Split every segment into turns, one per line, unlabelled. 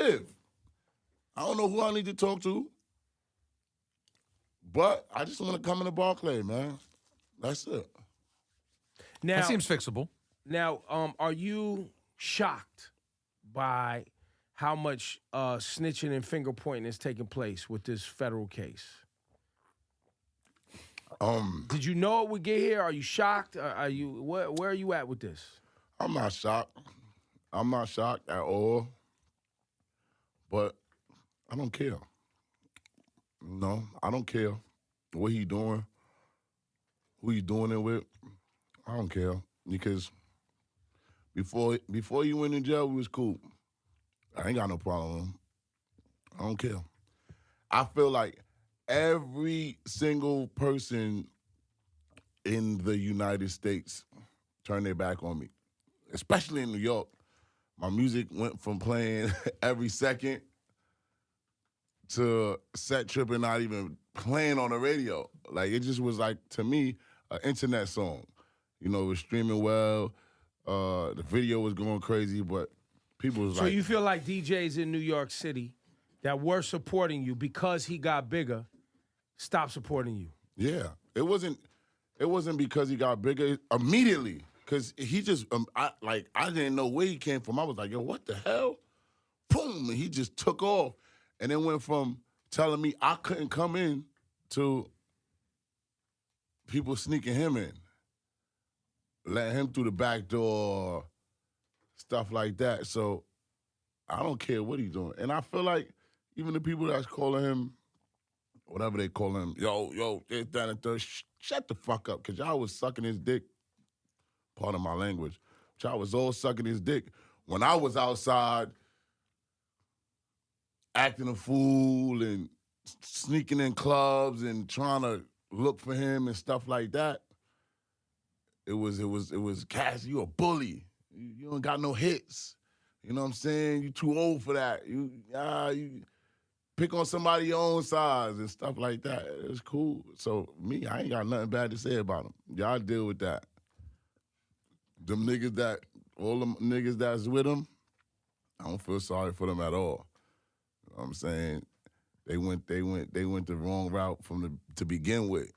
live. I don't know who I need to talk to. But I just want to come into Barclay, man. That's it.
Now,
That seems fixable.
Now, are you shocked by how much snitching and finger pointing is taking place with this federal case? Did you know it would get here? Are you shocked? Are you where are you at with this?
I'm not shocked. I'm not shocked at all. But I don't care. No, I don't care what he doing, who he doing it with. I don't care because before you went in jail, we was cool. I ain't got no problem with him. I don't care. I feel like every single person in the United States turned their back on me, especially in New York. My music went from playing every second to set tripping, not even playing on the radio. Like, it just was like, to me, an internet song. You know, it was streaming well. The video was going crazy, but people was
So
like...
you feel like DJs in New York City that were supporting you because he got bigger stopped supporting you?
Yeah. It wasn't because he got bigger immediately. Because he just, I didn't know where he came from. I was like, yo, what the hell? Boom, and he just took off. And then went from telling me I couldn't come in to people sneaking him in, letting him through the back door, stuff like that. So I don't care what he's doing. And I feel like even the people that's calling him, whatever they call him, yo, this, that, and third, shut the fuck up, because y'all was sucking his dick, pardon my language, y'all was all sucking his dick when I was outside acting a fool and sneaking in clubs and trying to look for him and stuff like that. It was Cass, you a bully. You don't got no hits. You know what I'm saying? You too old for that. You pick on somebody your own size and stuff like that. It's cool. So me, I ain't got nothing bad to say about him. Y'all deal with that. All them niggas that's with him, I don't feel sorry for them at all. You know what I'm saying? They went the wrong route to begin with. You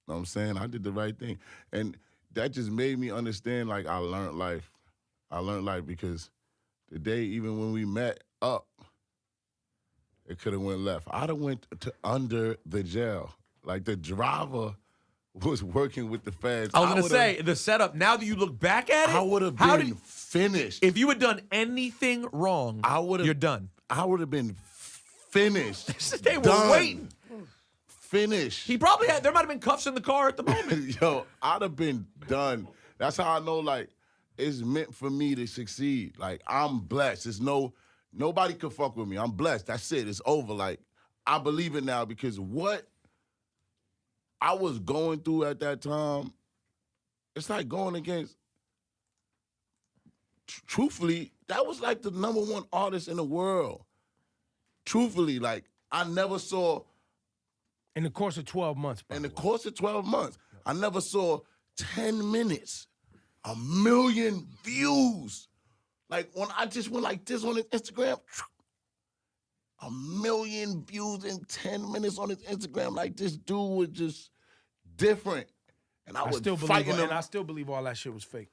know what I'm saying? I did the right thing. And that just made me understand, like, I learned life. I learned life because the day, even when we met up, it could have went left. I'd have went to under the jail. Like, the driver was working with the feds.
I was going to say, the setup, now that you look back at it,
I would have been finished.
If you had done anything wrong, you're done.
I would have been finished.
They were waiting.
Finished.
He probably had, there might have been cuffs in the car at the moment.
Yo, I'd have been done. That's how I know, like, it's meant for me to succeed. Like, I'm blessed. Nobody can fuck with me. I'm blessed. That's it. It's over. Like, I believe it now because what I was going through at that time, it's like going against, truthfully, that was like the #1 artist in the world. Truthfully, like, I never saw...
In the course of 12 months,
In the course of 12 months, I never saw 10 minutes, 1 million views. Like, when I just went like this on his Instagram, 1 million views in 10 minutes on his Instagram. Like, this dude was just different. And I was fighting him.
And I still believe all that shit was fake.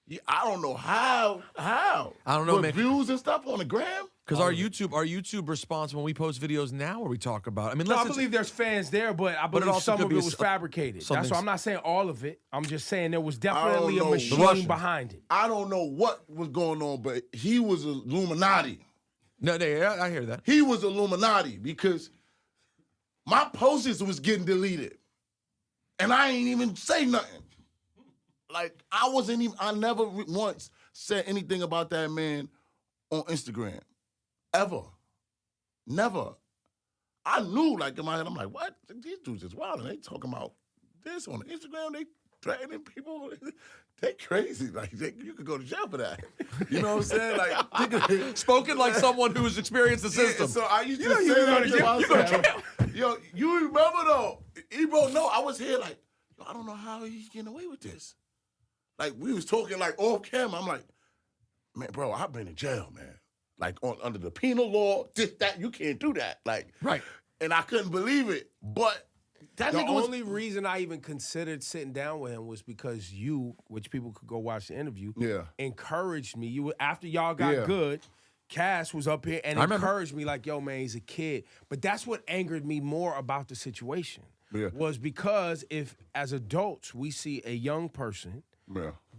Yeah, I don't know how.
I don't know,
with
man.
Views and stuff on the gram?
Because our YouTube response when we post videos now where we talk about, I mean,
I believe there's fans there, but I believe some of it was fabricated. That's why I'm not saying all of it. I'm just saying there was definitely a machine behind it.
I don't know what was going on, but he was Illuminati.
No, yeah, I hear that.
He was Illuminati because my posts was getting deleted. And I ain't even say nothing. Like, I never once said anything about that man on Instagram. Ever. Never. I knew, like, in my head, I'm like, what? These dudes is wild. And they talking about this on Instagram. They threatening people. They crazy. Like, you could go to jail for that. You know what I'm saying? Like,
spoken like someone who's experienced the system.
So I used to say that to myself. Yo, you remember, though? Ebro, no, I was here like, yo, I don't know how he's getting away with this. Like, we was talking, like, off camera. I'm like, man, bro, I've been in jail, man. like under the penal law, this, that, you can't do that. Like,
Right.
And I couldn't believe it. But that
The
nigga was
only reason I even considered sitting down with him was because you, which people could go watch the interview, encouraged me. You after y'all got good, Cass was up here and encouraged me like, yo, man, he's a kid. But that's what angered me more about the situation. Was because if, as adults, we see a young person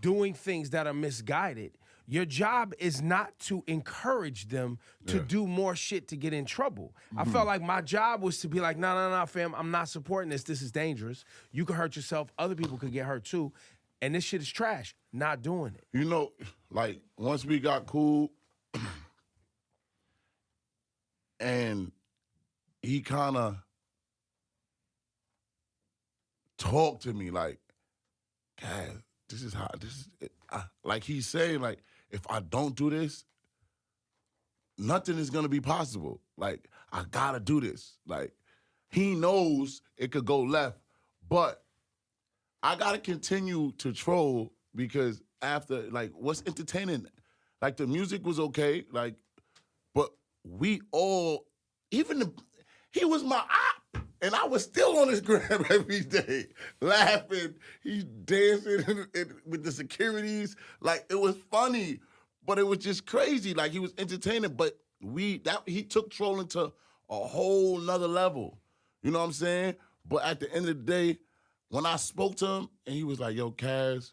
doing things that are misguided, your job is not to encourage them to do more shit to get in trouble. I felt like my job was to be like, no, fam, I'm not supporting this. This is dangerous. You can hurt yourself. Other people could get hurt too. And this shit is trash. Not doing it.
You know, like, once we got cool, and he kind of talked to me like, God, this is how, like he's saying, like, if I don't do this, nothing is gonna be possible. Like, I gotta do this. Like, he knows it could go left, but I gotta continue to troll because after, like, what's entertaining? Like, the music was okay, like, but we all, he was my op, and I was still on his gram every day, laughing. He's dancing with the securities. Like, it was funny, but it was just crazy. Like, he was entertaining, but he took trolling to a whole nother level. You know what I'm saying? But at the end of the day, when I spoke to him, and he was like, yo, Kaz,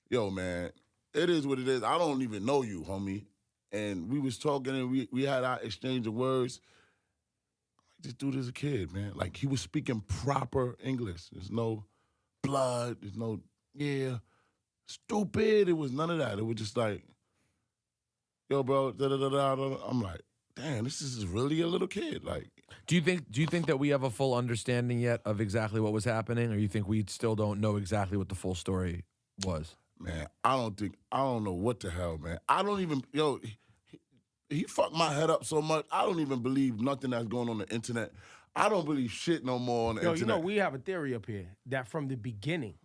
yo, man, it is what it is. I don't even know you, homie. And we was talking, and we had our exchange of words. This dude is a kid, man. Like, he was speaking proper English. There's no blood. There's no, stupid. It was none of that. It was just like, yo, bro, da-da-da-da. I'm like, damn, this is really a little kid. Like,
Do you think that we have a full understanding yet of exactly what was happening, or you think we still don't know exactly what the full story was?
Man, I don't know what the hell, man. I don't even, he fucked my head up so much. I don't even believe nothing that's going on the internet. I don't believe shit no more on the internet.
You know, we have a theory up here that from the beginning,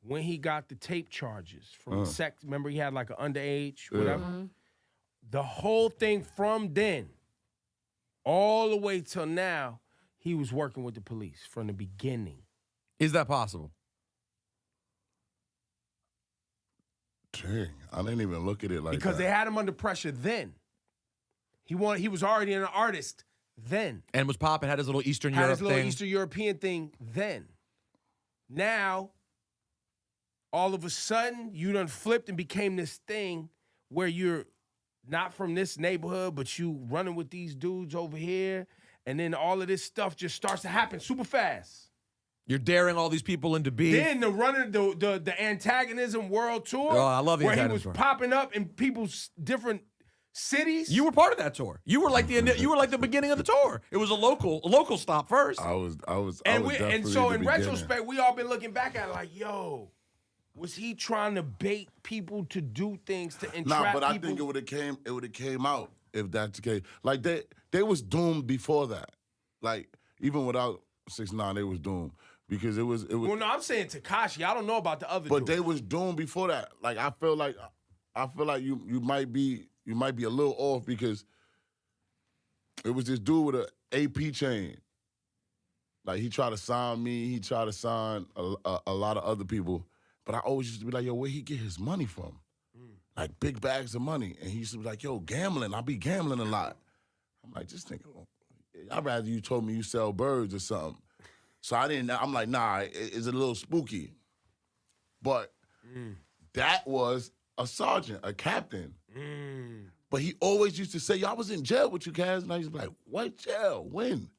when he got the tape charges from sex, remember he had like an underage, whatever? The whole thing from then, all the way till now, he was working with the police from the beginning.
Is that possible?
Dang, I didn't even look at it like
because
that.
they had him under pressure then. He was already an artist then.
And was popping, had his little Eastern Europe
his little
thing.
Eastern European thing then. Now, all of a sudden, you done flipped and became this thing where you're not from this neighborhood, but you running with these dudes over here, and then all of this stuff just starts to happen super fast.
You're daring all these people into beef.
Then the antagonism world tour.
Oh, I love the
where he
antagonism
was
tour.
popping up in people's different cities.
You were part of that tour. You were like the beginning of the tour. It was a local stop first.
I was
And so
the
in
beginning.
retrospect, we all been looking back at it like, yo, was he trying to bait people to do things to entrap people?
Nah, but I think it would have came out if that's the case. Like they was doomed before that. Like even without 6ix9ine, they was doomed. Because it was.
Well, no, I'm saying Tekashi. I don't know about the other.
But
dude.
they was doomed before that. Like I feel like you might be a little off because it was this dude with an AP chain. Like he tried to sign me. He tried to sign a lot of other people. But I always used to be like, yo, where he get his money from? Like big bags of money. And he used to be like, yo, gambling. I be gambling a lot. I'm like, this nigga. I'd rather you told me you sell birds or something. So I'm like, nah, it's a little spooky. But that was a sergeant, a captain. But he always used to say, yo, I was in jail with you guys. And I used to be like, what jail? When?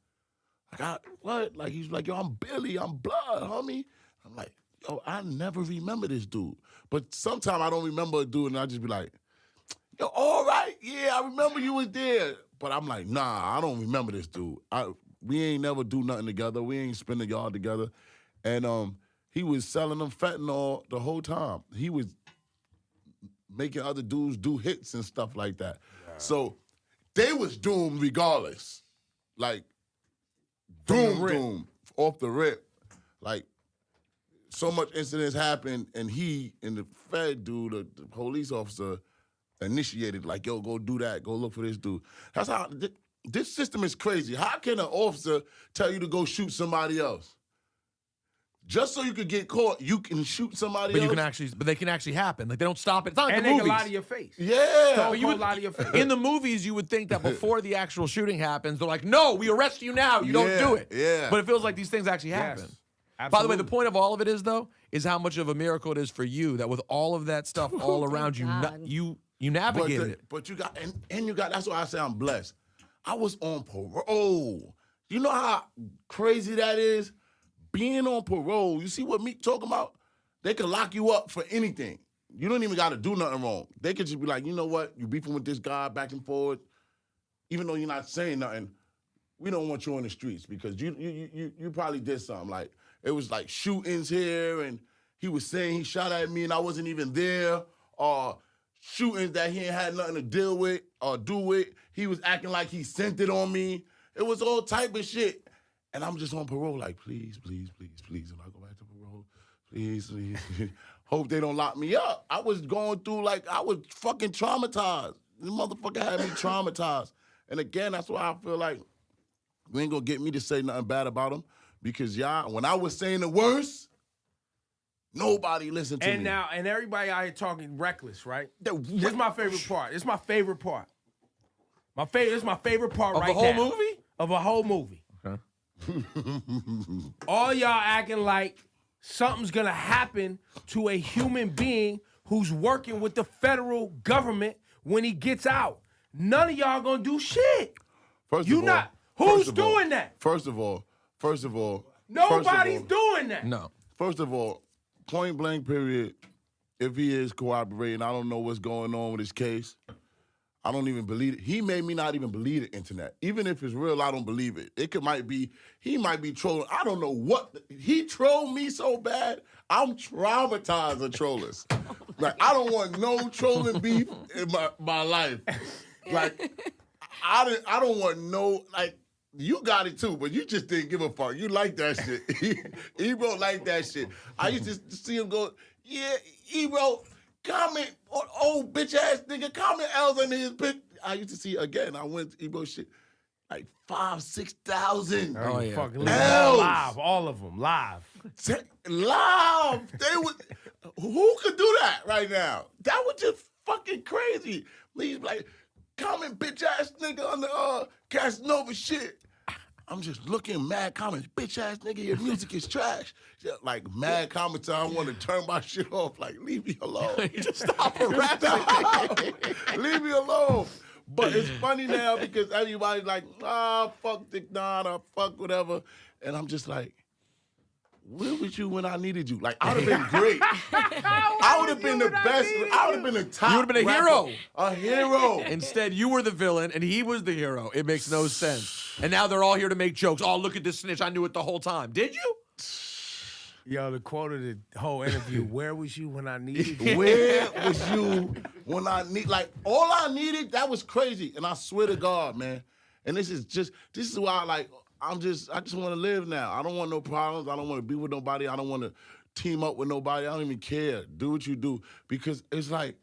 Like, what? Like, he's like, yo, I'm Billy, I'm blood, homie. I'm like, yo, I never remember this dude. But sometimes I don't remember a dude and I just be like, yo, all right, yeah, I remember you was there. But I'm like, nah, I don't remember this dude. We ain't never do nothing together. We ain't spend a yard together. And he was selling them fentanyl the whole time. He was making other dudes do hits and stuff like that. Yeah. So they was doomed regardless. Like, doomed off the rip. Like, so much incidents happened, and he and the Fed dude, the police officer, initiated, like, yo, go do that, go look for this dude. That's how, this system is crazy. How can an officer tell you to go shoot somebody else? Just so you could get caught, you can shoot somebody else.
But they can actually happen. Like, they don't stop it. It's not like
and
the
they
movies.
can lie to your face.
Yeah.
So you would lie to your face.
In the movies, you would think that before the actual shooting happens, they're like, no, we arrest you now. You don't do it.
Yeah.
But it feels like these things actually happen.
Yes.
By the way, the point of all of it is, though, is how much of a miracle it is for you that with all of that stuff all around you, you navigated it.
But you got, and you got, that's why I say I'm blessed. I was on parole. You know how crazy that is? Being on parole, you see what Meek talking about? They can lock you up for anything. You don't even got to do nothing wrong. They could just be like, you know what? You beefing with this guy back and forth. Even though you're not saying nothing, we don't want you on the streets because you probably did something. Like, it was like shootings here, and he was saying he shot at me and I wasn't even there, or shootings that he ain't had nothing to deal with or do with. He was acting like he sent it on me. It was all type of shit. And I'm just on parole, like, please, please, please, please, when I go back to parole, please, please, please. Hope they don't lock me up. I was going through, like, I was fucking traumatized. This motherfucker had me traumatized. And again, that's why I feel like you ain't gonna get me to say nothing bad about him, because y'all, when I was saying the worst, nobody listened to me.
And everybody out here talking reckless, right? This is my favorite part. This is my favorite part. This is my favorite part right now.
Of the whole movie?
Of a whole movie.
Okay.
All y'all acting like something's gonna happen to a human being who's working with the federal government when he gets out. None of y'all gonna do shit. Who's doing that?
First of all,
nobody's doing that.
No.
First of all, point blank period, if he is cooperating, I don't know what's going on with his case. I don't even believe it. He made me not even believe the internet. Even if it's real, I don't believe it. He might be trolling. I don't know what. He trolled me so bad, I'm traumatized of trollers. Like, I don't want no trolling beef in my life. Like, I don't want no, like, you got it too, but you just didn't give a fuck. You like that shit. Ebro like that shit. I used to see him go, yeah, Ebro, comment, old bitch ass nigga, comment L's under his bitch. I used to see, again, I went to Ebro shit, like 5,000, 6,000.
Oh, yeah. Fucking
L's.
Live, all of them, live.
Live. Who could do that right now? That was just fucking crazy. Please, like, comment bitch ass nigga on the Casanova shit. I'm just looking, mad comments. Bitch ass nigga, your music is trash. Yeah, like, mad comments. I want to turn my shit off. Like, leave me alone.
Just stop harassing me.
Leave me alone. But it's funny now because everybody's like, fuck Dick Don, fuck whatever. And I'm just like, where was you when I needed you? Like, I would have been great. I would have been the best. I would have been the top.
You would have been a
rapper.
hero.
A hero.
Instead, you were the villain and he was the hero. It makes no sense. And now they're all here to make jokes. Oh, look at this snitch. I knew it the whole time. Did you?
Yo, the quote of the whole interview, where was you when I needed you?
Where was you when I need, like, all I needed, that was crazy. And I swear to God, man. And this is why, like, I just want to live now. I don't want no problems. I don't want to be with nobody. I don't want to team up with nobody. I don't even care. Do what you do. Because it's like,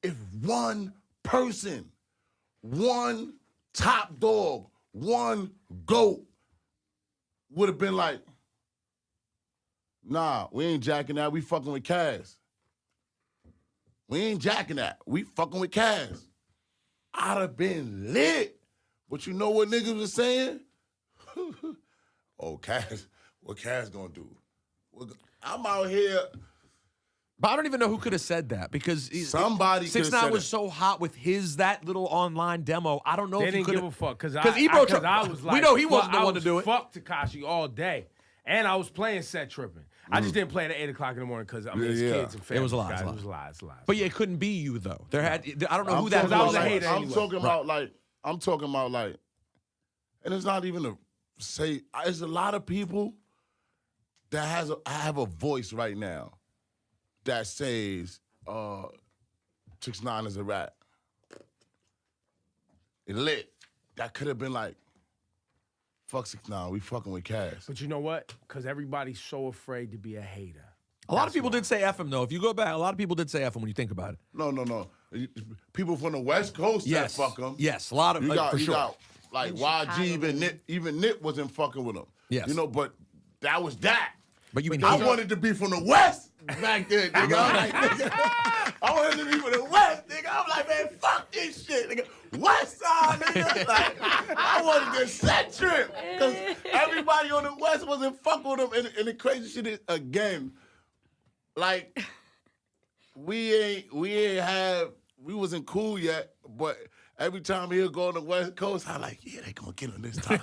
if one person, one top dog, one GOAT would have been like, nah, we ain't jacking that. We fucking with Cass. We ain't jacking that. We fucking with Cass. I'd have been lit. But you know what niggas was saying? Oh, Cass, what Cass gonna do? I'm out here.
But I don't even know who could have said that because
somebody
6ix9ine was so hot with that little online demo. I don't know if he
didn't give a fuck because I was like,
we know he wasn't the one to do it.
Fuck Tekashi all day, and I was playing set tripping. I just didn't play it at 8 o'clock in the morning because I mean, it's kids and family.
It was a lot.
It was lies.
But yeah, it couldn't be you though. There had I don't know who that was.
I was a hater
I'm talking about like, and it's not even there's a lot of people that have a voice right now that says 6ix9ine is a rat. It lit. That could have been like, fuck 6ix9ine, we fucking with Cass.
But you know what? Because everybody's so afraid to be a hater.
A lot of people did say F him though. If you go back, a lot of people did say F him when you think about it.
No. people from the West Coast that fuck him.
Yes, a lot of for sure.
Got, like YG, even Nip wasn't fucking with him.
Yes.
But that was that.
But
I wanted to be from the West back then, nigga. I'm like, nigga, I wanted to be from the West, nigga. I'm like, man, fuck this shit, nigga. West side, nigga. Like, I wanted to set trip. Because everybody on the West wasn't fucking with him. And the crazy shit is, again, like, we wasn't cool yet, but every time he'll go on the West Coast, I'm like, yeah, they gonna get him this time.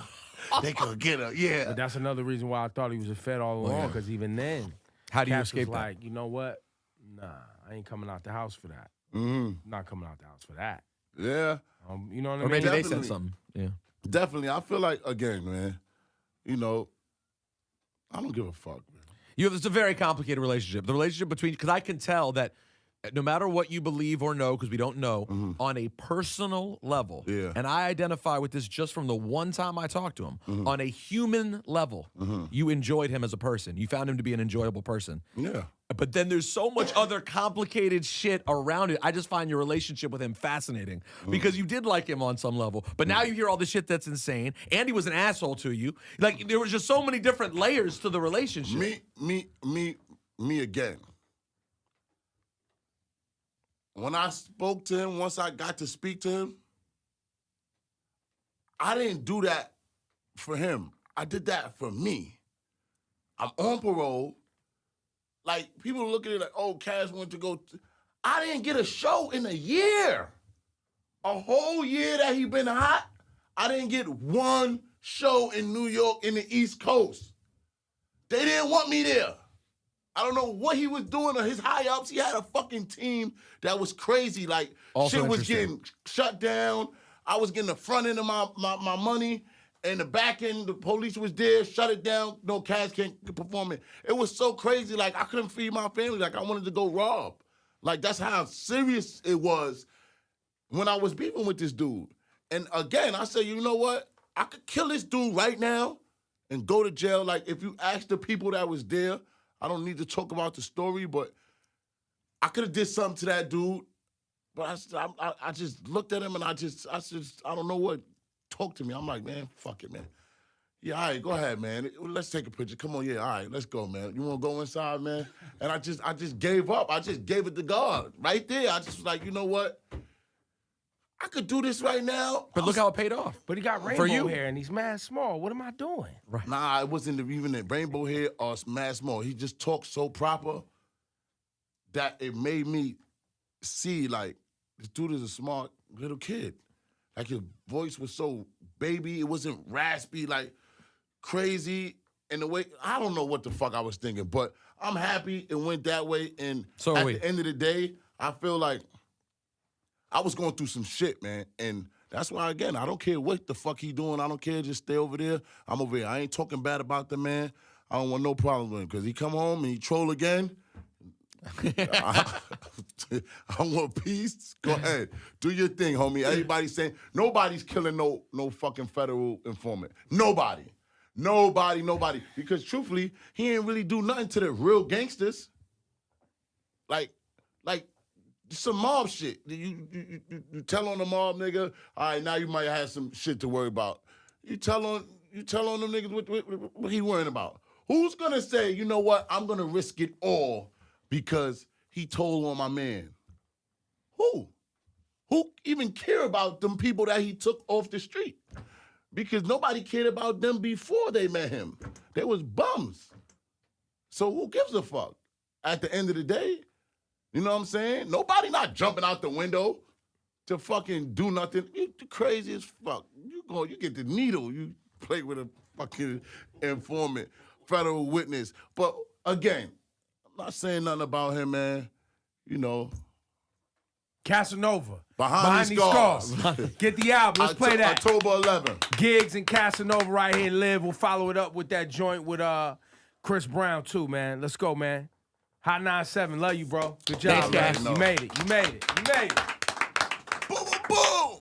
They gonna get him, yeah.
But that's another reason why I thought he was a Fed all along, because even then,
how do you
Cass
escape
was
that?
like, you know what? Nah, I ain't coming out the house for that.
Mm-hmm.
Not coming out the house for that.
Yeah.
You know what I mean?
Or maybe
Definitely.
they said something. Yeah.
Definitely. I feel like, again, man, I don't give a fuck, man.
It's a very complicated relationship. The relationship between, because I can tell that no matter what you believe or know, because we don't know, on a personal level, and I identify with this just from the one time I talked to him, on a human level, you enjoyed him as a person. You found him to be an enjoyable person.
Yeah.
But then there's so much other complicated shit around it. I just find your relationship with him fascinating because you did like him on some level. But now you hear all the shit that's insane. And he was an asshole to you. Like, there was just so many different layers to the relationship.
Me again. When I spoke to him, once I got to speak to him, I didn't do that for him. I did that for me. I'm on parole. Like, people look at it like, oh, Cass went to go. I didn't get a show in a year. A whole year that he been hot, I didn't get one show in New York in the East Coast. They didn't want me there. I don't know what he was doing or his high-ups. He had a fucking team that was crazy. Like,
Also
shit was getting shut down. I was getting the front end of my money, and the back end, the police was there, shut it down. No, Cass can't perform it. It was so crazy. Like, I couldn't feed my family. Like, I wanted to go rob. Like, that's how serious it was when I was beefing with this dude. And again, I said, you know what? I could kill this dude right now and go to jail. Like, if you ask the people that was there, I don't need to talk about the story, but I could have did something to that dude. But I just looked at him and I don't know what. Talk to me. I'm like, man, fuck it, man. Yeah, all right, go ahead, man. Let's take a picture. Come on, yeah, all right, let's go, man. You want to go inside, man? And I just gave up. I just gave it to God right there. I just was like, you know what? I could do this right now.
But look how it paid off.
But he got rainbow hair and he's mad small. What am I doing?
Right.
Nah, it wasn't even the rainbow hair or mad small. He just talked so proper that it made me see, like, this dude is a smart little kid. Like, his voice was so baby. It wasn't raspy, like, crazy. In the way, I don't know what the fuck I was thinking, but I'm happy it went that way. And at the end of the day, I feel like I was going through some shit, man. And that's why, again, I don't care what the fuck he doing. I don't care. Just stay over there. I'm over here. I ain't talking bad about the man. I don't want no problem with him. Because he come home and he troll again. I want peace. Go ahead. Do your thing, homie. Everybody's saying, nobody's killing no fucking federal informant. Nobody. Because truthfully, he ain't really do nothing to the real gangsters. Like some mob shit. You tell on the mob nigga, all right, now you might have some shit to worry about. You tell on them niggas what he worrying about. Who's gonna say, you know what, I'm gonna risk it all because he told on my man? Who? Who even care about them people that he took off the street? Because nobody cared about them before they met him. They was bums. So who gives a fuck? At the end of the day, you know what I'm saying? Nobody not jumping out the window to fucking do nothing. You crazy as fuck. You get the needle. You play with a fucking informant, federal witness. But again, I'm not saying nothing about him, man. You know.
Casanova.
Behind These Scars.
Get the album. Let's play that.
October 11th.
Gigs and Casanova right here in Live. We'll follow it up with that joint with Chris Brown too, man. Let's go, man. Hot 97. Love you, bro. Good job,
Thanks,
man.
guys.
You made it.